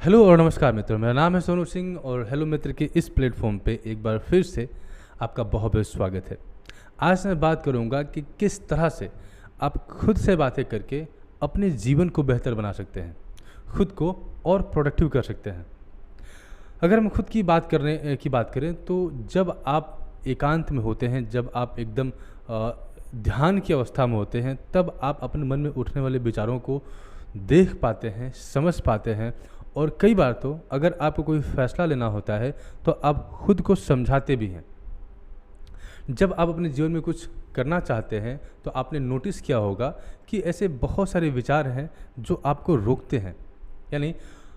Hello और नमस्कार मित्रों, मेरा नाम है सोनू सिंह और हेलो मित्र के इस प्लेटफॉर्म पे एक बार फिर से आपका बहुत बहुत स्वागत है। आज मैं बात करूंगा कि किस तरह से आप खुद से बातें करके अपने जीवन को बेहतर बना सकते हैं, खुद को और प्रोडक्टिव कर सकते हैं। अगर हम खुद की बात करें तो जब आप एकांत में होते हैं, जब आप एकदम ध्यान की अवस्था में होते हैं, तब आप अपने मन में उठने वाले विचारों को देख पाते हैं, समझ पाते हैं। और कई बार तो अगर आपको कोई फैसला लेना होता है तो आप खुद को समझाते भी हैं। जब आप अपने जीवन में कुछ करना चाहते हैं तो आपने नोटिस किया होगा कि ऐसे बहुत सारे विचार हैं जो आपको रोकते हैं। यानी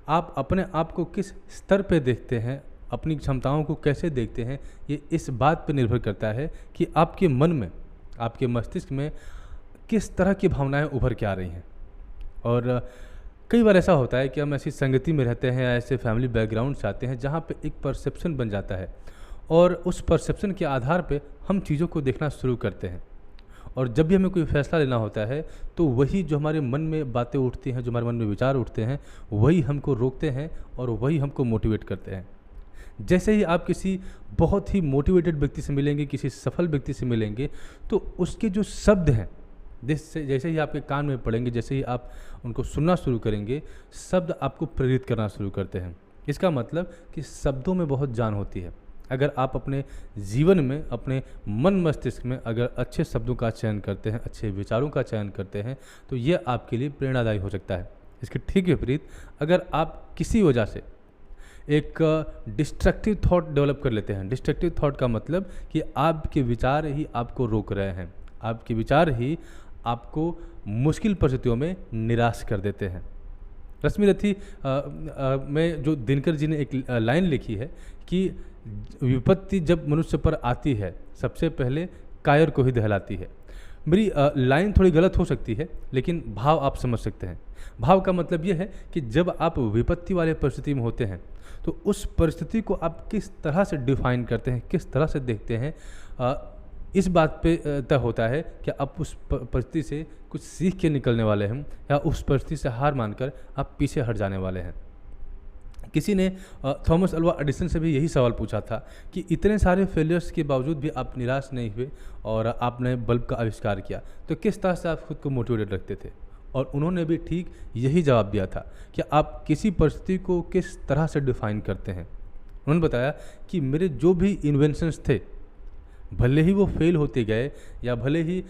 आप अपने आप को किस स्तर पे देखते हैं, अपनी क्षमताओं को कैसे देखते हैं, ये इस बात पर निर्भर करता है कि आपके मन में, आपके मस्तिष्क में किस तरह की भावनाएं उभर के आ रही हैं। और कई बार ऐसा होता है कि हम ऐसी संगति में रहते हैं या ऐसे फैमिली बैकग्राउंड से आते हैं जहाँ पे एक परसेप्शन बन जाता है और उस परसेप्शन के आधार पे हम चीज़ों को देखना शुरू करते हैं। और जब भी हमें कोई फैसला लेना होता है तो वही जो हमारे मन में बातें उठती हैं, जो हमारे मन में विचार उठते हैं, वही हमको रोकते हैं और वही हमको मोटिवेट करते हैं। जैसे ही आप किसी बहुत ही मोटिवेटेड व्यक्ति से मिलेंगे, किसी सफल व्यक्ति से मिलेंगे, तो उसके जो शब्द हैं, जैसे ही आपके कान में पड़ेंगे, जैसे ही आप उनको सुनना शुरू करेंगे, शब्द आपको प्रेरित करना शुरू करते हैं। इसका मतलब कि शब्दों में बहुत जान होती है। अगर आप अपने जीवन में, अपने मन मस्तिष्क में अगर अच्छे शब्दों का चयन करते हैं, अच्छे विचारों का चयन करते हैं, तो ये आपके लिए प्रेरणादायी हो सकता है। इसके ठीक विपरीत अगर आप किसी वजह से एक डिस्ट्रक्टिव थॉट डेवलप कर लेते हैं, डिस्ट्रक्टिव थॉट का मतलब कि आपके विचार ही आपको रोक रहे हैं, आपके विचार ही आपको मुश्किल परिस्थितियों में निराश कर देते हैं। रश्मि रथी में जो दिनकर जी ने एक लाइन लिखी है कि विपत्ति जब मनुष्य पर आती है, सबसे पहले कायर को ही दहलाती है। मेरी लाइन थोड़ी गलत हो सकती है, लेकिन भाव आप समझ सकते हैं। भाव का मतलब ये है कि जब आप विपत्ति वाले परिस्थिति में होते हैं तो उस परिस्थिति को आप किस तरह से डिफाइन करते हैं, किस तरह से देखते हैं, इस बात पे तय होता है कि आप उस परिस्थिति से कुछ सीख के निकलने वाले हैं या उस परिस्थिति से हार मानकर आप पीछे हट जाने वाले हैं। किसी ने थॉमस अल्वा एडिसन से भी यही सवाल पूछा था कि इतने सारे फेलियर्स के बावजूद भी आप निराश नहीं हुए और आपने बल्ब का आविष्कार किया, तो किस तरह से आप खुद को मोटिवेटेड रखते थे? और उन्होंने भी ठीक यही जवाब दिया था कि आप किसी परिस्थिति को किस तरह से डिफाइन करते हैं। उन्होंने बताया कि मेरे जो भी इन्वेंशंस थे, भले ही वो फेल होते गए या भले ही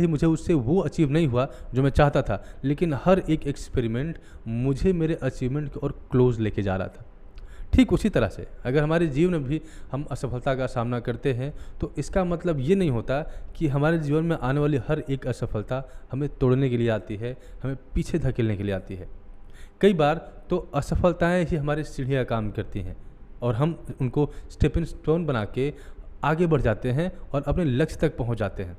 मुझे उससे वो अचीव नहीं हुआ जो मैं चाहता था, लेकिन हर एक एक्सपेरिमेंट मुझे मेरे अचीवमेंट की ओर क्लोज लेके जा रहा था। ठीक उसी तरह से अगर हमारे जीवन में भी हम असफलता का सामना करते हैं तो इसका मतलब ये नहीं होता कि हमारे जीवन में आने वाली हर एक असफलता हमें तोड़ने के लिए आती है, हमें पीछे धकेलने के लिए आती है। कई बार तो असफलताएं ही हमारे सीढ़ियाँ काम करती हैं और हम उनको स्टेपिंग स्टोन बना के आगे बढ़ जाते हैं और अपने लक्ष्य तक पहुंच जाते हैं।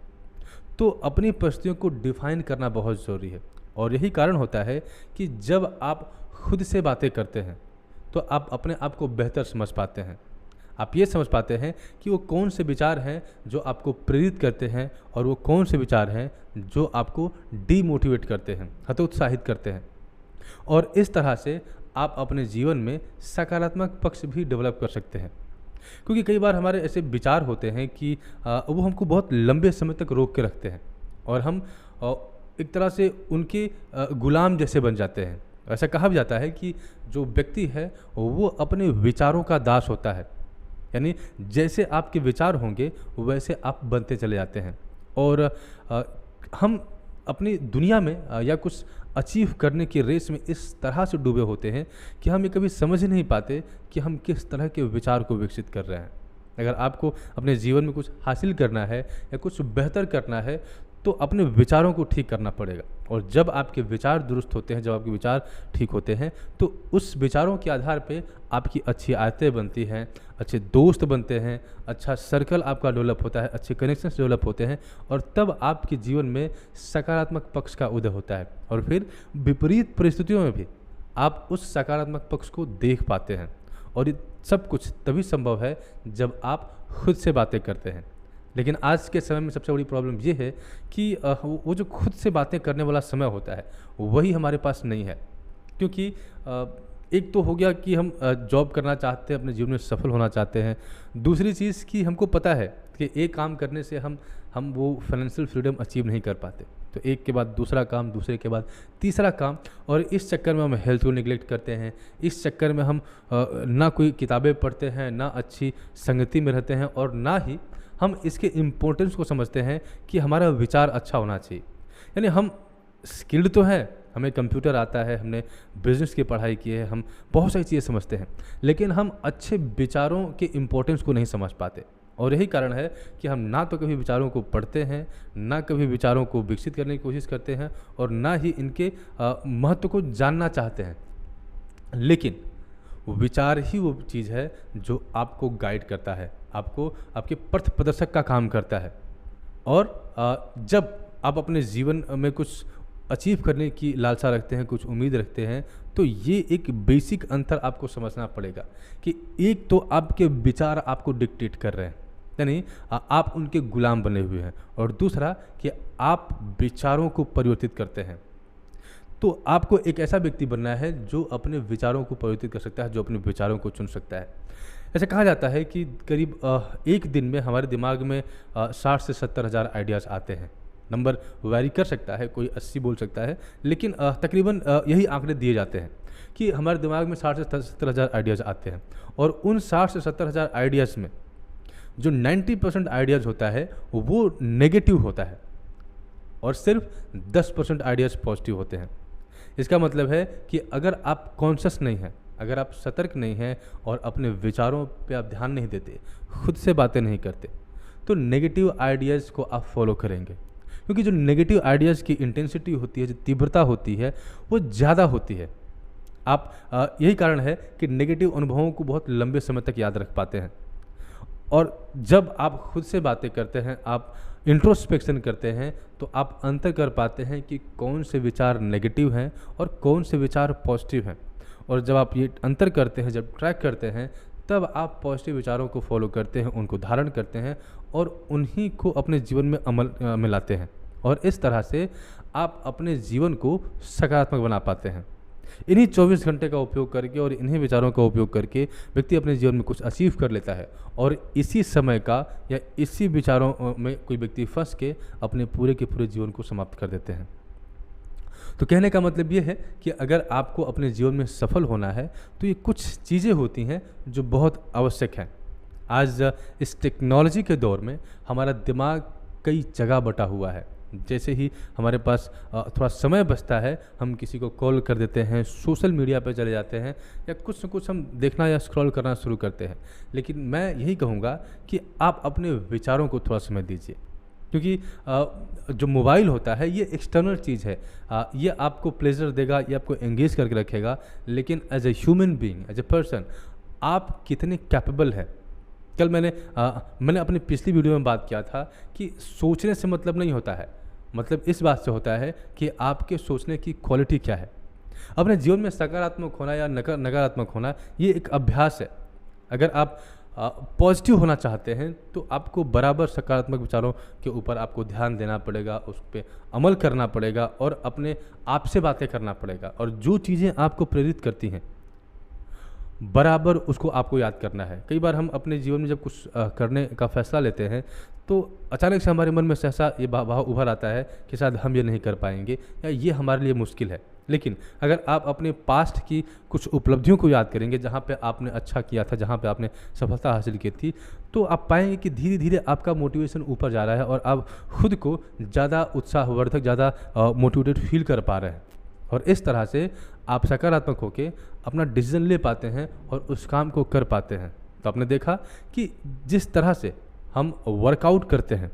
तो अपनी परिस्थितियों को डिफाइन करना बहुत ज़रूरी है और यही कारण होता है कि जब आप खुद से बातें करते हैं तो आप अपने आप को बेहतर समझ पाते हैं। आप ये समझ पाते हैं कि वो कौन से विचार हैं जो आपको प्रेरित करते हैं और वो कौन से विचार हैं जो आपको डीमोटिवेट करते हैं, हतोत्साहित करते हैं। और इस तरह से आप अपने जीवन में सकारात्मक पक्ष भी डेवलप कर सकते हैं। क्योंकि कई बार हमारे ऐसे विचार होते हैं कि वो हमको बहुत लंबे समय तक रोक के रखते हैं और हम एक तरह से उनके गुलाम जैसे बन जाते हैं। ऐसा कहा भी जाता है कि जो व्यक्ति है वो अपने विचारों का दास होता है। यानी जैसे आपके विचार होंगे वैसे आप बनते चले जाते हैं। और हम अपनी दुनिया में या कुछ अचीव करने की रेस में इस तरह से डूबे होते हैं कि हम ये कभी समझ ही नहीं पाते कि हम किस तरह के विचार को विकसित कर रहे हैं। अगर आपको अपने जीवन में कुछ हासिल करना है या कुछ बेहतर करना है तो अपने विचारों को ठीक करना पड़ेगा। और जब आपके विचार दुरुस्त होते हैं, जब आपके विचार ठीक होते हैं, तो उस विचारों के आधार पे आपकी अच्छी आदतें बनती हैं, अच्छे दोस्त बनते हैं, अच्छा सर्कल आपका डेवलप होता है, अच्छे कनेक्शंस डेवलप होते हैं और तब आपके जीवन में सकारात्मक पक्ष का उदय होता है। और फिर विपरीत परिस्थितियों में भी आप उस सकारात्मक पक्ष को देख पाते हैं। और ये सब कुछ तभी संभव है जब आप खुद से बातें करते हैं। लेकिन आज के समय में सबसे बड़ी प्रॉब्लम ये है कि वो जो खुद से बातें करने वाला समय होता है वही हमारे पास नहीं है। क्योंकि एक तो हो गया कि हम जॉब करना चाहते हैं, अपने जीवन में सफल होना चाहते हैं। दूसरी चीज़ कि हमको पता है कि एक काम करने से हम वो फाइनेंशियल फ्रीडम अचीव नहीं कर पाते, तो एक के बाद दूसरा काम, दूसरे के बाद तीसरा काम, और इस चक्कर में हम हेल्थ को निगलेक्ट करते हैं। इस चक्कर में हम ना कोई किताबें पढ़ते हैं, ना अच्छी संगति में रहते हैं, और ना ही हम इसके इम्पोर्टेंस को समझते हैं कि हमारा विचार अच्छा होना चाहिए। यानी हम स्किल्ड तो हैं, हमें कंप्यूटर आता है, हमने बिजनेस की पढ़ाई की है, हम बहुत सारी चीज़ें समझते हैं, लेकिन हम अच्छे विचारों के इम्पोर्टेंस को नहीं समझ पाते। और यही कारण है कि हम ना तो कभी विचारों को पढ़ते हैं, ना कभी विचारों को विकसित करने की कोशिश करते हैं, और ना ही इनके महत्व को जानना चाहते हैं। लेकिन विचार ही वो चीज़ है जो आपको गाइड करता है, आपको आपके पथ प्रदर्शक का काम करता है। और जब आप अपने जीवन में कुछ अचीव करने की लालसा रखते हैं, कुछ उम्मीद रखते हैं, तो ये एक बेसिक अंतर आपको समझना पड़ेगा कि एक तो आपके विचार आपको डिक्टेट कर रहे हैं, यानी आप उनके गुलाम बने हुए हैं, और दूसरा कि आप विचारों को परिवर्तित करते हैं। तो आपको एक ऐसा व्यक्ति बनना है जो अपने विचारों को परिवर्तित कर सकता है, जो अपने विचारों को चुन सकता है। ऐसा कहा जाता है कि करीब एक दिन में हमारे दिमाग में 60 से 70 हज़ार आइडियाज़ आते हैं। नंबर वैरी कर सकता है, कोई 80 बोल सकता है, लेकिन तकरीबन यही आंकड़े दिए जाते हैं कि हमारे दिमाग में 60 से 70 हज़ार आइडियाज़ आते हैं, और उन 60 से 70 हज़ार आइडियाज़ में जो 90% आइडियाज़ होता है वो नेगेटिव होता है, और सिर्फ 10% आइडियाज़ पॉजिटिव होते हैं। इसका मतलब है कि अगर आप कॉन्शियस नहीं हैं, अगर आप सतर्क नहीं हैं और अपने विचारों पे आप ध्यान नहीं देते, खुद से बातें नहीं करते, तो नेगेटिव आइडियाज़ को आप फॉलो करेंगे, क्योंकि जो नेगेटिव आइडियाज़ की इंटेंसिटी होती है, जो तीव्रता होती है, वो ज़्यादा होती है। आप यही कारण है कि नेगेटिव अनुभवों को बहुत लंबे समय तक याद रख पाते हैं। और जब आप खुद से बातें करते हैं, आप इंट्रोस्पेक्शन करते हैं, तो आप अंतर कर पाते हैं कि कौन से विचार नेगेटिव हैं और कौन से विचार पॉजिटिव हैं। और जब आप ये अंतर करते हैं, जब ट्रैक करते हैं, तब आप पॉजिटिव विचारों को फॉलो करते हैं, उनको धारण करते हैं, और उन्हीं को अपने जीवन में अमल में लाते हैं, और इस तरह से आप अपने जीवन को सकारात्मक बना पाते हैं। इन्हीं 24 घंटे का उपयोग करके और इन्हीं विचारों का उपयोग करके व्यक्ति अपने जीवन में कुछ अचीव कर लेता है, और इसी समय का या इसी विचारों में कोई व्यक्ति फंस के अपने पूरे के पूरे जीवन को समाप्त कर देते हैं। तो कहने का मतलब ये है कि अगर आपको अपने जीवन में सफल होना है, तो ये कुछ चीज़ें होती हैं जो बहुत आवश्यक हैं। आज इस टेक्नोलॉजी के दौर में हमारा दिमाग कई जगह बटा हुआ है। जैसे ही हमारे पास थोड़ा समय बचता है, हम किसी को कॉल कर देते हैं, सोशल मीडिया पर चले जाते हैं, या कुछ न कुछ हम देखना या स्क्रॉल करना शुरू करते हैं। लेकिन मैं यही कहूँगा कि आप अपने विचारों को थोड़ा समय दीजिए, क्योंकि जो मोबाइल होता है ये एक्सटर्नल चीज़ है। ये आपको प्लेजर देगा, ये आपको एंगेज करके रखेगा, लेकिन as a human being, as a person, आप कितने कैपेबल हैं। कल मैंने अपनी पिछली वीडियो में बात किया था कि सोचने से मतलब नहीं होता है, मतलब इस बात से होता है कि आपके सोचने की क्वालिटी क्या है। अपने जीवन में सकारात्मक होना या नकारात्मक होना ये एक अभ्यास है। अगर आप पॉजिटिव होना चाहते हैं तो आपको बराबर सकारात्मक विचारों के ऊपर आपको ध्यान देना पड़ेगा, उस पर अमल करना पड़ेगा, और अपने आप से बातें करना पड़ेगा, और जो चीज़ें आपको प्रेरित करती हैं बराबर उसको आपको याद करना है। कई बार हम अपने जीवन में जब कुछ करने का फैसला लेते हैं, तो अचानक से हमारे मन में सहसा ये भाव उभर आता है कि शायद हम ये नहीं कर पाएंगे, या ये हमारे लिए मुश्किल है। लेकिन अगर आप अपने पास्ट की कुछ उपलब्धियों को याद करेंगे, जहाँ पे आपने अच्छा किया था, जहाँ पे आपने सफलता हासिल की थी, तो आप पाएंगे कि धीरे धीरे आपका मोटिवेशन ऊपर जा रहा है, और आप खुद को ज़्यादा उत्साहवर्धक, ज़्यादा मोटिवेटेड फील कर पा रहे हैं। और इस तरह से आप सकारात्मक होकर अपना डिसीजन ले पाते हैं और उस काम को कर पाते हैं। तो आपने देखा कि जिस तरह से हम वर्कआउट करते हैं,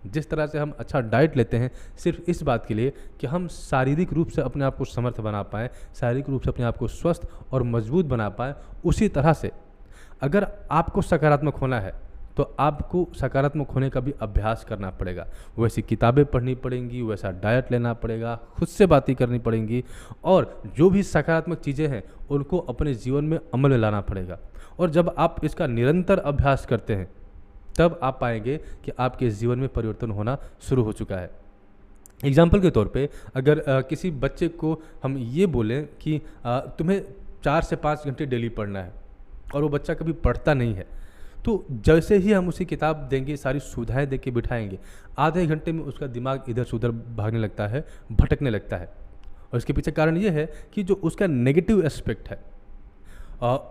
जिस तरह से हम अच्छा डाइट लेते हैं, सिर्फ इस बात के लिए कि हम शारीरिक रूप से अपने आप को समर्थ बना पाएँ, शारीरिक रूप से अपने आप को स्वस्थ और मजबूत बना पाएँ, उसी तरह से अगर आपको सकारात्मक होना है तो आपको सकारात्मक होने का भी अभ्यास करना पड़ेगा। वैसी किताबें पढ़नी पड़ेंगी, वैसा डाइट लेना पड़ेगा, खुद से बातें करनी पड़ेंगी, और जो भी सकारात्मक चीज़ें हैं उनको अपने जीवन में अमल में लाना पड़ेगा। और जब आप इसका निरंतर अभ्यास करते हैं, तब आप पाएंगे कि आपके जीवन में परिवर्तन होना शुरू हो चुका है। एग्जाम्पल के तौर पे अगर किसी बच्चे को हम ये बोलें कि तुम्हें 4 से 5 घंटे डेली पढ़ना है और वो बच्चा कभी पढ़ता नहीं है, तो जैसे ही हम उसे किताब देंगे, सारी सुविधाएं दे के बिठाएंगे, आधे घंटे में उसका दिमाग इधर से उधर भागने लगता है, भटकने लगता है। और इसके पीछे कारण ये है कि जो उसका नेगेटिव एस्पेक्ट है,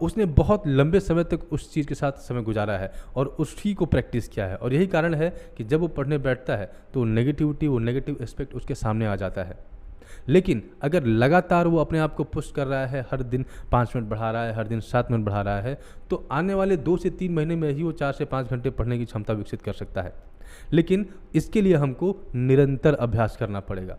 उसने बहुत लंबे समय तक उस चीज़ के साथ समय गुजारा है और उसी को प्रैक्टिस किया है, और यही कारण है कि जब वो पढ़ने बैठता है तो नेगेटिविटी, वो नेगेटिव एस्पेक्ट उसके सामने आ जाता है। लेकिन अगर लगातार वो अपने आप को पुश कर रहा है, हर दिन 5 मिनट बढ़ा रहा है, हर दिन 7 मिनट बढ़ा रहा है, तो आने वाले 2 से 3 महीने में ही वो 4 से 5 घंटे पढ़ने की क्षमता विकसित कर सकता है। लेकिन इसके लिए हमको निरंतर अभ्यास करना पड़ेगा।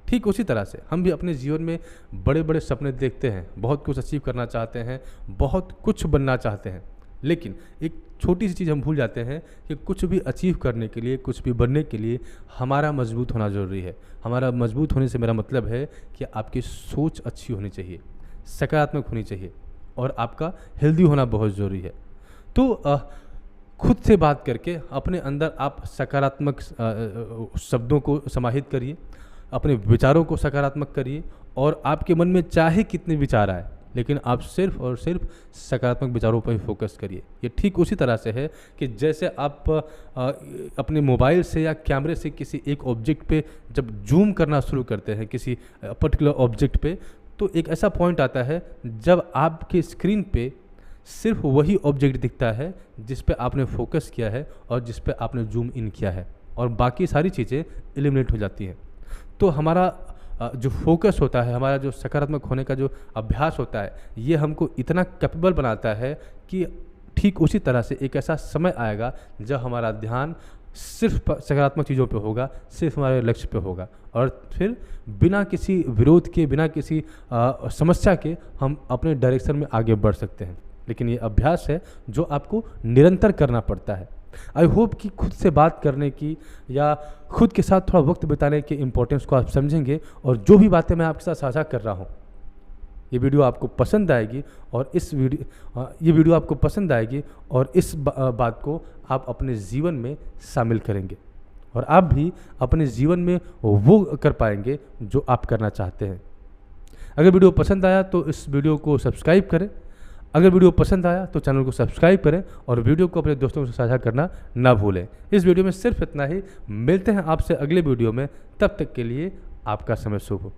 ठीक उसी तरह से हम भी अपने जीवन में बड़े बड़े सपने देखते हैं, बहुत कुछ अचीव करना चाहते हैं, बहुत कुछ बनना चाहते हैं, लेकिन एक छोटी सी चीज़ हम भूल जाते हैं कि कुछ भी अचीव करने के लिए, कुछ भी बनने के लिए हमारा मजबूत होना ज़रूरी है। हमारा मजबूत होने से मेरा मतलब है कि आपकी सोच अच्छी होनी चाहिए, सकारात्मक होनी चाहिए, और आपका हेल्दी होना बहुत ज़रूरी है। तो खुद से बात करके अपने अंदर आप सकारात्मक शब्दों को समाहित करिए, अपने विचारों को सकारात्मक करिए, और आपके मन में चाहे कितने विचार आए, लेकिन आप सिर्फ और सिर्फ सकारात्मक विचारों पर ही फोकस करिए। ये ठीक उसी तरह से है कि जैसे आप अपने मोबाइल से या कैमरे से किसी एक ऑब्जेक्ट पे जब जूम करना शुरू करते हैं, किसी पर्टिकुलर ऑब्जेक्ट पे, तो एक ऐसा पॉइंट आता है जब आपके स्क्रीन पे सिर्फ वही ऑब्जेक्ट दिखता है जिस पे आपने फोकस किया है और जिस पे आपने जूम इन किया है, और बाकी सारी चीज़ें एलिमिनेट हो जाती हैं। तो हमारा जो फोकस होता है, हमारा जो सकारात्मक होने का जो अभ्यास होता है, ये हमको इतना कैपेबल बनाता है कि ठीक उसी तरह से एक ऐसा समय आएगा जब हमारा ध्यान सिर्फ सकारात्मक चीज़ों पे होगा, सिर्फ हमारे लक्ष्य पे होगा, और फिर बिना किसी विरोध के, बिना किसी समस्या के हम अपने डायरेक्शन में आगे बढ़ सकते हैं। लेकिन ये अभ्यास है जो आपको निरंतर करना पड़ता है। आई होप कि खुद से बात करने की या खुद के साथ थोड़ा वक्त बिताने के इम्पोर्टेंस को आप समझेंगे, और जो भी बातें मैं आपके साथ साझा कर रहा हूँ, ये वीडियो आपको पसंद आएगी, और ये वीडियो आपको पसंद आएगी, और इस बात को आप अपने जीवन में शामिल करेंगे, और आप भी अपने जीवन में वो कर पाएंगे जो आप करना चाहते हैं। अगर वीडियो पसंद आया तो इस वीडियो को सब्सक्राइब करें, अगर वीडियो पसंद आया तो चैनल को सब्सक्राइब करें, और वीडियो को अपने दोस्तों से साझा करना ना भूलें। इस वीडियो में सिर्फ इतना ही। मिलते हैं आपसे अगले वीडियो में, तब तक के लिए आपका समय शुभ हो।